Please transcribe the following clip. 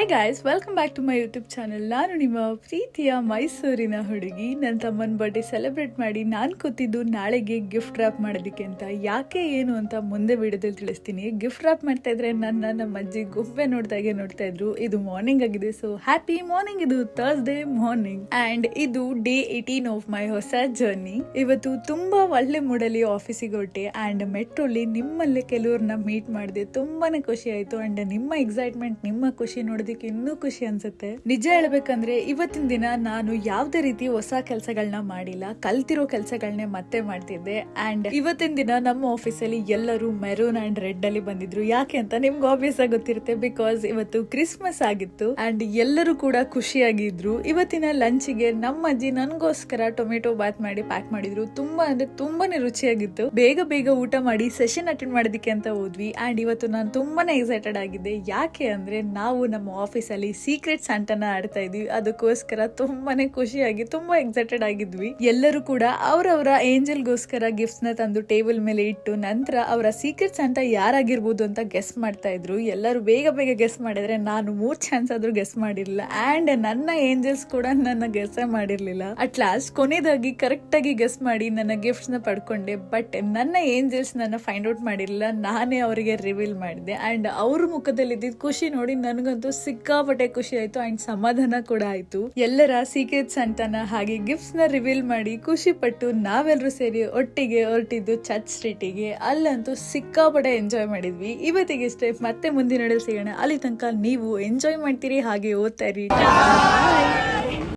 Hi guys, welcome back to my YouTube channel. ನಾನು ನಿಮ್ಮ ಪ್ರೀತಿಯ ಮೈಸೂರಿನ ಹುಡುಗಿ. ನನ್ನ ತಮ್ಮನ ಬರ್ಡೇ ಸೆಲೆಬ್ರೇಟ್ ಮಾಡಿ ನಾನು ಕೂತಿದ್ದು ನಾಳೆಗೆ ಗಿಫ್ಟ್ ರ್ಯಾಪ್ ಮಾಡೋದಕ್ಕೆ ಅಂತ. ಯಾಕೆ ಏನು ಅಂತ ಮುಂದೆ ವಿಡಿಯೋದಲ್ಲಿ ತಿಳಿಸ್ತೀನಿ. ಗಿಫ್ಟ್ ರ್ಯಾಪ್ ಮಾಡ್ತಾ ಇದ್ರೆ ನಮ್ಮ ಅಜ್ಜಿ ಗುಬ್ಬೆ ನೋಡ್ತಾ ಇದ್ರು. ಇದು ಮಾರ್ನಿಂಗ್ ಆಗಿದೆ, ಸೊ ಹ್ಯಾಪಿ ಮಾರ್ನಿಂಗ್. ಇದು ಥರ್ಸ್ಡೇ ಮಾರ್ನಿಂಗ್ ಆ್ಯಂಡ್ ಇದು ಡೇ 18 ಆಫ್ ಮೈ ಹೊಸ ಜರ್ನಿ. ಇವತ್ತು ತುಂಬಾ ಒಳ್ಳೆ ಮೂಡಲ್ಲಿ ಆಫೀಸಿಗೆ ಹೊರಟೆ ಆ್ಯಂಡ್ ಮೆಟ್ರೋಲಿ ನಿಮ್ಮಲ್ಲೇ ಕೆಲವ್ರನ್ನ ಮೀಟ್ ಮಾಡಿದೆ. ತುಂಬಾನೇ ಖುಷಿ ಆಯ್ತು ಆ್ಯಂಡ್ ನಿಮ್ಮ ಎಕ್ಸೈಟ್ಮೆಂಟ್, ನಿಮ್ಮ ಖುಷಿ ನೋಡೋದಕ್ಕೆ ಇನ್ನೂ ಖುಷಿ ಅನ್ಸುತ್ತೆ. ನಿಜ ಹೇಳ್ಬೇಕಂದ್ರೆ ಇವತ್ತಿನ ದಿನ ನಾನು ಯಾವ್ದೇ ರೀತಿ ಹೊಸ ಕೆಲಸಗಳನ್ನ ಮಾಡಿಲ್ಲ, ಕಲ್ತಿರೋ ಕೆಲಸಗಳನ್ನೇ ಮತ್ತೆ ಮಾಡ್ತಿದ್ದೆ. ಅಂಡ್ ಇವತ್ತಿನ ದಿನ ನಮ್ಮ ಆಫೀಸಲ್ಲಿ ಎಲ್ಲರೂ ಮೆರೂನ್ ಅಂಡ್ ರೆಡ್ ಅಲ್ಲಿ ಬಂದಿದ್ರು. ಯಾಕೆ ಅಂತ ನಿಮ್ಗೆ ಆಬ್ವಿಯಸ್ ಆಗಿ ಗೊತ್ತಿರುತ್ತೆ, ಬಿಕಾಸ್ ಇವತ್ತು ಕ್ರಿಸ್ಮಸ್ ಆಗಿತ್ತು ಅಂಡ್ ಎಲ್ಲರೂ ಕೂಡ ಖುಷಿಯಾಗಿದ್ರು. ಇವತ್ತಿನ ಲಂಚ್ಗೆ ನಮ್ಮ ಅಜ್ಜಿ ನನ್ಗೋಸ್ಕರ ಟೊಮೆಟೊ ಬಾತ್ ಮಾಡಿ ಪ್ಯಾಕ್ ಮಾಡಿದ್ರು. ತುಂಬಾನೇ ರುಚಿಯಾಗಿತ್ತು. ಬೇಗ ಊಟ ಮಾಡಿ ಸೆಷನ್ ಅಟೆಂಡ್ ಮಾಡೋದಕ್ಕೆ ಅಂತ ಹೋದ್ವಿ. ಅಂಡ್ ಇವತ್ತು ನಾನು ತುಂಬಾನೇ ಎಕ್ಸೈಟೆಡ್ ಆಗಿದ್ದೆ. ಯಾಕೆ ಅಂದ್ರೆ ನಾವು ನಮ್ಮ ಆಫೀಸಲ್ಲಿ ಸೀಕ್ರೆಟ್ ಸ್ಯಾಂಟಾನ ಆಡ್ತಾ ಇದ್ವಿ. ಅದಕ್ಕೋಸ್ಕರ ತುಂಬಾನೇ ಖುಷಿಯಾಗಿ ತುಂಬಾ ಎಕ್ಸೈಟೆಡ್ ಆಗಿದ್ವಿ. ಎಲ್ಲರೂ ಕೂಡ ಅವರವರ ಏಂಜಲ್ಗೋಸ್ಕರ ಗಿಫ್ಟ್ಸ್ ನ ತಂದು ಟೇಬಲ್ ಮೇಲೆ ಇಟ್ಟು ನಂತರ ಅವರ ಸೀಕ್ರೆಟ್ ಸ್ಯಾಂಟಾ ಯಾರಾಗಿರ್ಬೋದು ಅಂತ ಗೆಸ್ ಮಾಡ್ತಾ ಇದ್ರು. ಎಲ್ಲರೂ ಬೇಗ ಗೆಸ್ ಮಾಡಿದ್ರೆ ನಾನು 3 ಚಾನ್ಸ್ ಆದ್ರೂ ಗೆಸ್ ಮಾಡಿರ್ಲಿಲ್ಲ ಅಂಡ್ ನನ್ನ ಏಂಜಲ್ಸ್ ಕೂಡ ನನ್ನ ಗೆಸ್ ಮಾಡಿರ್ಲಿಲ್ಲ. ಅಟ್ ಲಾಸ್ಟ್ ಕೊನೆಯದಾಗಿ ಕರೆಕ್ಟ್ ಆಗಿ ಗೆಸ್ ಮಾಡಿ ನನ್ನ ಗಿಫ್ಟ್ಸ್ ನ ಪಡ್ಕೊಂಡೆ. ಬಟ್ ನನ್ನ ಏಂಜಲ್ಸ್ ನನ್ನ ಫೈಂಡ್ ಔಟ್ ಮಾಡಿರ್ಲಿಲ್ಲ, ನಾನೇ ಅವರಿಗೆ ರಿವೀಲ್ ಮಾಡಿದೆ. ಅಂಡ್ ಅವ್ರ ಮುಖದಲ್ಲಿ ಇದ್ದಿದ್ ಖುಷಿ ನೋಡಿ ನನಗಂತೂ ಸಿಕ್ಕಾಪಟ್ಟೆ ಖುಷಿ ಆಯ್ತು ಅಂಡ್ ಸಮಾಧಾನ ಕೂಡ ಆಯ್ತು. ಎಲ್ಲರ ಸೀಕ್ರೆಟ್ ಸ್ಯಾಂಟಾನ ಹಾಗೆ ಗಿಫ್ಟ್ಸ್ ನ ರಿವೀಲ್ ಮಾಡಿ ಖುಷಿ ಪಟ್ಟು ನಾವೆಲ್ಲರೂ ಸೇರಿ ಒಟ್ಟಿಗೆ ಹೊರಟಿದ್ದು ಚರ್ಚ್ ಸ್ಟ್ರೀಟಿಗೆ. ಅಲ್ಲಂತೂ ಸಿಕ್ಕಾಪಟ್ಟೆ ಎಂಜಾಯ್ ಮಾಡಿದ್ವಿ. ಇವತ್ತಿಗೆ ಇಷ್ಟೇ, ಮತ್ತೆ ಮುಂದಿನ ಸಿಗೋಣ. ಅಲ್ಲಿ ತನಕ ನೀವು ಎಂಜಾಯ್ ಮಾಡ್ತೀರಿ, ಹಾಗೆ ಓದ್ತಾ ಇರಿ.